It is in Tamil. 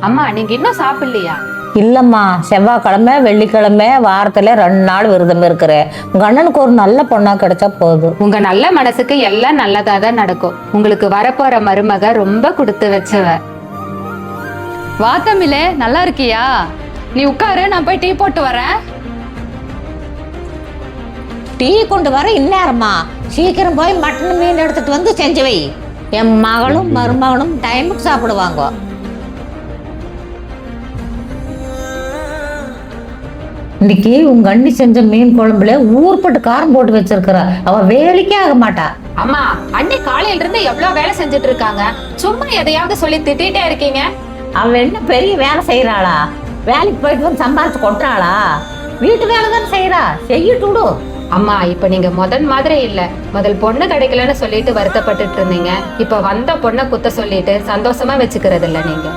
அம்மா நீங்க இன்னும் சாப்பிடலையா? இல்லம்மா, செவ்வாய்க்கிழமை வெள்ளிக்கிழமை வாரத்துல 2 நாள் விரதம் இருக்கிறேன். உங்க அண்ணனுக்கு ஒரு நல்ல பொண்ணா கிடைச்சா போதும். உங்க நல்ல மனசுக்கு எல்லாம் நல்லதா தான் நடக்கும். உங்களுக்கு வரப்போற மருமக ரொம்ப கொடுத்து வச்சவ. வா தமிழே, நல்லா இருக்கியா? நீ உட்காரு, நான் போய் டீ போட்டு வரேன். டீ கொண்டு வர இந்நேரமா? சீக்கிரம் போய் மட்டன் மீன் எடுத்துட்டு வந்து செஞ்சு வை. என் மகளும் மருமகனும் டைமுக்கு சாப்பிடுவாங்க. இன்னைக்கு உங்க அண்ணி செஞ்ச மீன் குழம்புல ஊர்பட்டு காரம் போட்டு வச்சிருக்கிறா. அவ வேலைக்கே ஆக மாட்டா. அம்மா அண்ணி காலையில இருந்து எவ்வளவு வேலை செஞ்சுட்டு இருக்காங்க. சும்மா எதையாவது சொல்லி திட்டிட்டே இருக்கீங்க. அவ என்ன பெரிய வேலை செய்யறாளா? வேலைக்கு போயிட்டு வந்து சம்பாதிச்சு கொட்டுறாளா? வீட்டு வேலை தானே செய்யறா, செய்யிட்டு விடு. அம்மா இப்ப நீங்க மாதிரி இல்ல. முதல் பொண்ணு கிடைக்கலன்னு சொல்லிட்டு வருத்தப்பட்டுட்டு இருந்தீங்க. இப்ப வந்த பொண்ணை குத்த சொல்லிட்டு சந்தோஷமா வச்சுக்கிறது இல்ல நீங்க.